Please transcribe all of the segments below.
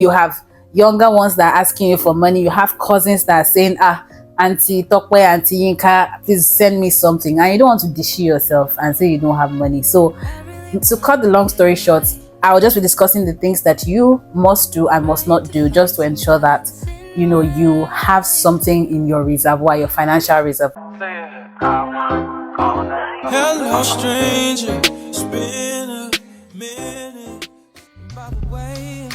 You have younger ones that are asking you for money. You have cousins that are saying, Auntie Tokwe, Auntie Yinka, please send me something. And you don't want to dish yourself and say you don't have money. So to cut the long story short, I will just be discussing the things that you must do and must not do just to ensure that you have something in your reservoir, your financial reservoir. Hello, stranger. It's been a minute. By the way,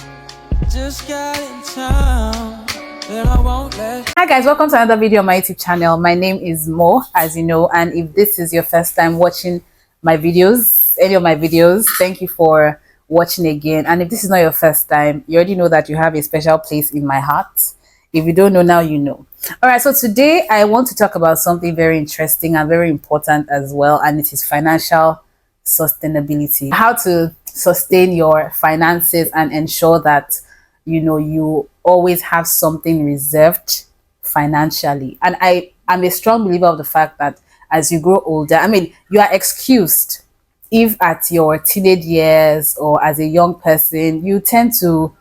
just got in town, and I won't let. Hi guys, welcome to another video on my YouTube channel. My name is Mo, as you know, and if this is your first time watching my videos, any of my videos, thank you for watching again. And if this is not your first time, you already know that you have a special place in my heart. If you don't know now, you know. All right, so today I want to talk about something very interesting and very important as well, and it is financial sustainability. How to sustain your finances and ensure that you always have something reserved financially. And I'm a strong believer of the fact that as you grow older, you are excused if at your teenage years or as a young person you tend to,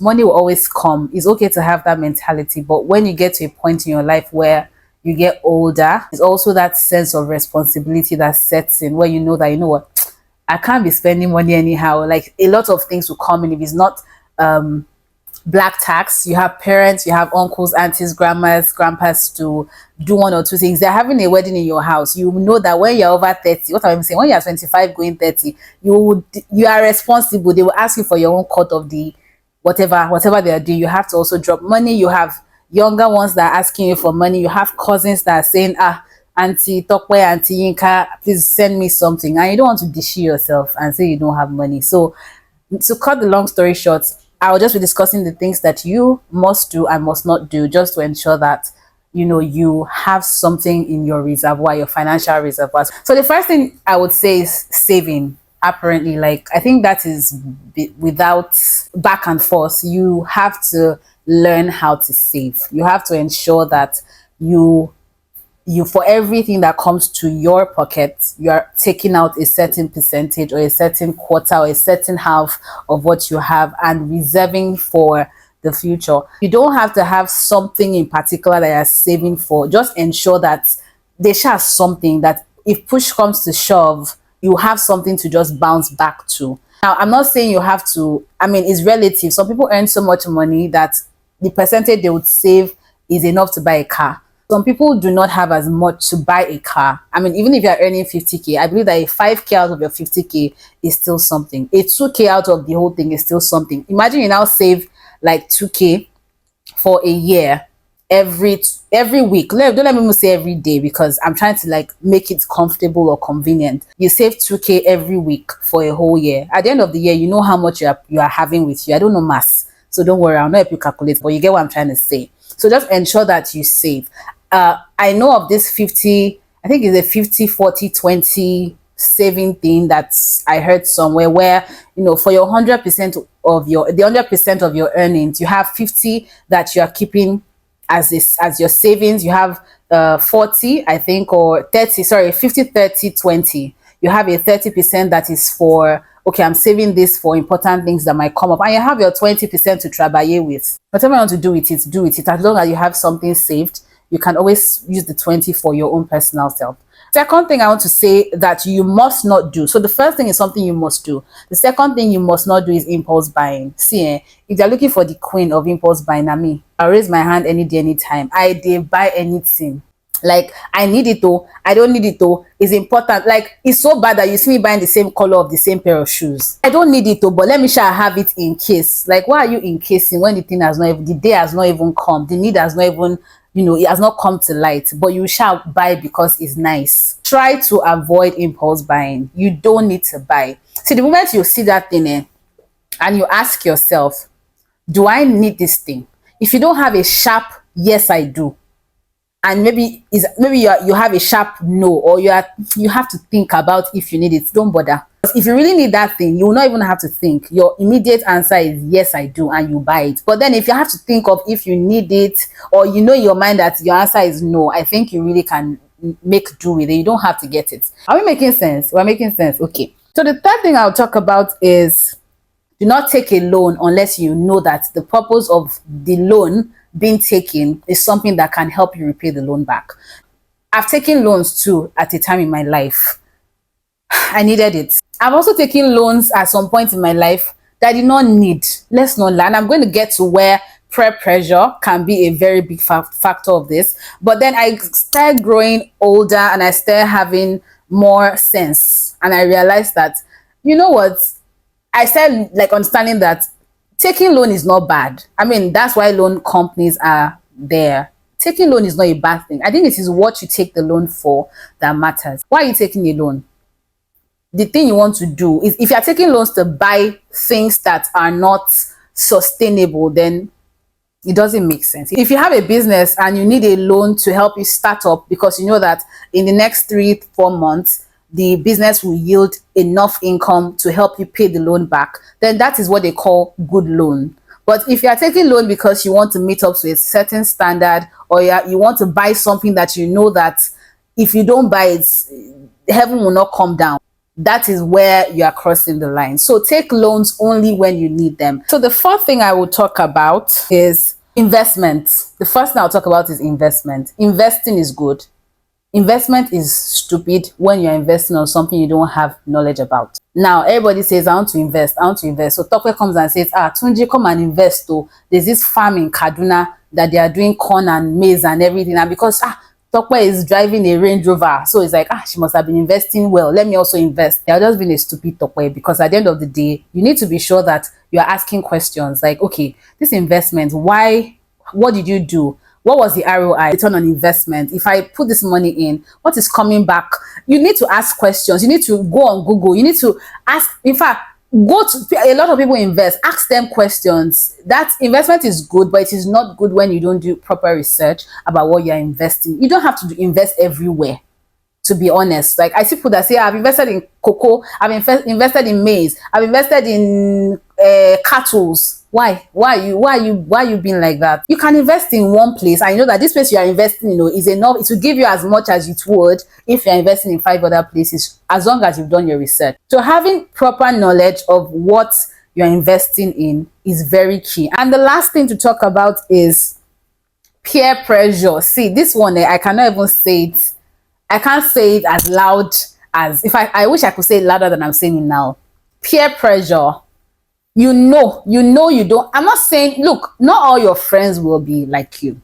money will always come. It's okay to have that mentality, but when you get to a point in your life where you get older, it's also that sense of responsibility that sets in, where you know that, you know what, I can't be spending money anyhow. Like, a lot of things will come in. If it's not black tax, you have parents, you have uncles, aunties, grandmas, grandpas to do one or two things. They're having a wedding in your house. You know that when you're over 30, what I'm saying, when you're 25 going 30, you are responsible. They will ask you for your own cut of the whatever they are doing. You have to also drop money. You have younger ones that are asking you for money. You have cousins that are saying, Auntie Tokwe, Auntie Yinka, please send me something. And you don't want to dish yourself and say you don't have money. So to cut the long story short, I will just be discussing the things that you must do and must not do just to ensure that you have something in your reservoir, your financial reservoir. So the first thing I would say is saving. Apparently, like, I think that is without back and forth. You have to learn how to save. You have to ensure that you for everything that comes to your pocket, you are taking out a certain percentage or a certain quarter or a certain half of what you have and reserving for the future. You don't have to have something in particular that you're saving for. Just ensure that they share something that if push comes to shove, you have something to just bounce back to. Now, I'm not saying you have to, it's relative. Some people earn so much money that the percentage they would save is enough to buy a car. Some people do not have as much to buy a car. Even if you're earning 50K, I believe that a 5K out of your 50K is still something. A 2K out of the whole thing is still something. Imagine you now save like 2K for a year every week. Don't let me say every day, because I'm trying to like make it comfortable or convenient. You save 2K every week for a whole year. At the end of the year, you know how much you are having with you. I don't know maths, so don't worry, I'll not help you calculate, but you get what I'm trying to say. So just ensure that you save. I know of this 50, I think it's a 50 40 20 saving thing that I heard somewhere, where for your 100% of your earnings, you have 50 that you are keeping as your savings. You have 40, I think, or 30, sorry, 50 30 20. You have a 30% that is for, okay, I'm saving this for important things that might come up, and you have your 20% to travailler with. Whatever you want to do with it, do with it. As long as you have something saved, you can always use the 20 for your own personal self. Second thing I want to say that you must not do. So the first thing is something you must do. The second thing you must not do is impulse buying. See, if you're looking for the queen of impulse buying, I'll raise my hand any day, anytime. I did buy anything. Like, I need it though, I don't need it though, it's important. Like, it's so bad that you see me buying the same color of the same pair of shoes. I don't need it though, but let me sure I have it in case. Like, why are you encasing when the day has not even come, the need has not even, it has not come to light, but you shall buy because it's nice. Try to avoid impulse buying. You don't need to buy. See, the moment you see that thing and you ask yourself, do I need this thing? If you don't have a sharp yes I do, and maybe you have a sharp no, or you have to think about if you need it, don't bother. If you really need that thing, you will not even have to think. Your immediate answer is yes I do, and you buy it. But then if you have to think of if you need it, or in your mind that your answer is no, I think you really can make do with it. You don't have to get it. Are we making sense? We're making sense. Okay. So the third thing I'll talk about is, Do not take a loan unless you know that the purpose of the loan being taken is something that can help you repay the loan back. I've taken loans too at a time in my life. I needed it. I've also taken loans at some point in my life that I did not need. Let's not lie. And I'm going to get to where peer pressure can be a very big factor of this. But then I started growing older and I started having more sense. And I realized that, you know what? I started like understanding that taking loan is not bad. I mean, that's why loan companies are there. Taking loan is not a bad thing. I think it is what you take the loan for that matters. Why are you taking a loan? The thing you want to do is, if you're taking loans to buy things that are not sustainable, then it doesn't make sense. If you have a business and you need a loan to help you start up because you know that in the next 3-4 months, the business will yield enough income to help you pay the loan back, then that is what they call good loan. But if you are taking loan because you want to meet up to a certain standard, or you want to buy something that you know that if you don't buy it, heaven will not come down, that is where you are crossing the line. So take loans only when you need them. So the fourth thing I will talk about is investment. The first thing I'll talk about is investment. Investing is good. Investment is stupid when you're investing on something you don't have knowledge about. Now, everybody says, I want to invest, I want to invest. So Tope comes and says, Tunji, come and invest. Oh, there's this farm in Kaduna that they are doing corn and maize and everything. And because Tope is driving a Range Rover, so it's like, she must have been investing well. Let me also invest. They're just being a stupid Tope, because at the end of the day, you need to be sure that you're asking questions like, okay, this investment, why? What did you do? What was the ROI, return on investment? If I put this money in, what is coming back? You need to ask questions. You need to go on Google. You need to ask, in fact, go to, a lot of people invest, ask them questions. That investment is good, but it is not good when you don't do proper research about what you're investing. You don't have to invest everywhere, to be honest. Like, I see people that say, I've invested in cocoa, I've invested in maize, I've invested in cattle. Why you being like that? You can invest in one place and you know that this place you are investing in, is enough. It will give you as much as it would if you're investing in 5 other places, as long as you've done your research. So having proper knowledge of what you're investing in is very key. And the last thing to talk about is peer pressure. See, this one, I cannot even say it. I can't say it as loud as, I wish I could say it louder than I'm saying it now. Peer pressure. You know you don't. I'm not saying, look, not all your friends will be like you.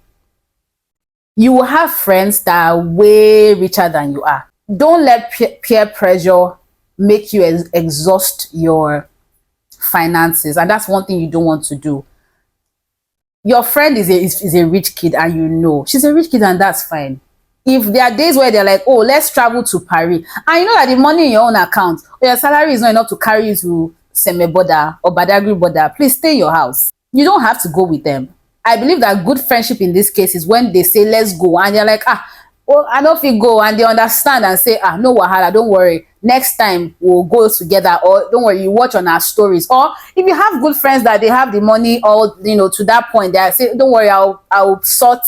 You will have friends that are way richer than you are. Don't let peer pressure make you exhaust your finances. And that's one thing you don't want to do. Your friend is a rich kid and you know she's a rich kid, and that's fine. If there are days where they're like, oh, let's travel to Paris, and you know that the money in your own account or your salary is not enough to carry you to Seme Boda or Badagry Boda, please stay in your house. You don't have to go with them. I believe that good friendship in this case is when they say, let's go, and they're like, well, I don't feel go, and they understand and say, no wahala, don't worry, next time we'll go together, or don't worry, you watch on our stories. Or if you have good friends that they have the money, or to that point, they say, don't worry, I'll sort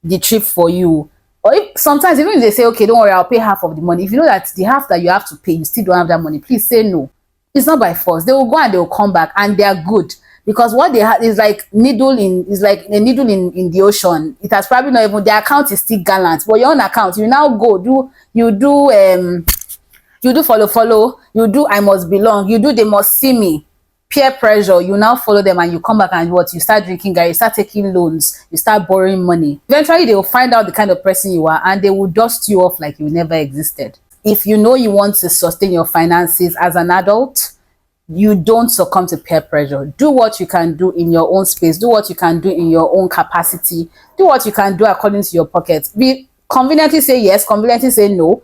the trip for you. Or if sometimes even if they say, okay, don't worry, I'll pay half of the money, if you know that the half that you have to pay, you still don't have that money, please say no. It's not by force. They will go and they will come back, and they are good, because what they have is like a needle in the ocean. It has probably not even, their account is still gallant, but your own account, you now go you do follow, you do I must belong, you do they must see me. Peer pressure, you now follow them and you come back and what? You start drinking, guys, you start taking loans, you start borrowing money. Eventually they will find out the kind of person you are, and they will dust you off like you never existed. If you know you want to sustain your finances as an adult, you don't succumb to peer pressure. Do what you can do in your own space. Do what you can do in your own capacity. Do what you can do according to your pocket. Conveniently say yes, conveniently say no.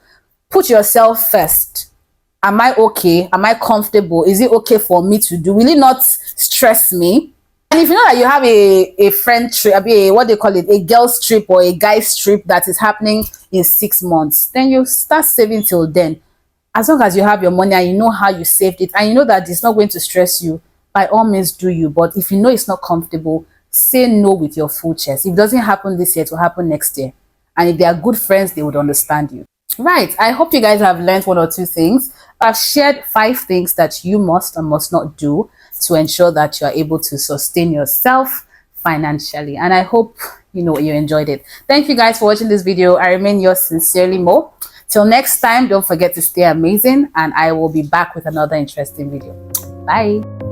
Put yourself first. Am I okay? Am I comfortable? Is it okay for me to do? Will it not stress me? And if you know that you have a friend trip, what they call it, a girl's trip or a guy's trip that is happening in 6 months, then you start saving till then. As long as you have your money and you know how you saved it, and you know that it's not going to stress you, by all means do you. But if you know it's not comfortable, say no with your full chest. If it doesn't happen this year, it will happen next year. And if they are good friends, they would understand you. Right, I hope you guys have learned 1 or 2 things. I've shared 5 things that you must and must not do to ensure that you are able to sustain yourself financially. And I hope you enjoyed it. Thank you guys for watching this video. I remain yours sincerely, Mo. Till next time, don't forget to stay amazing, and I will be back with another interesting video. Bye.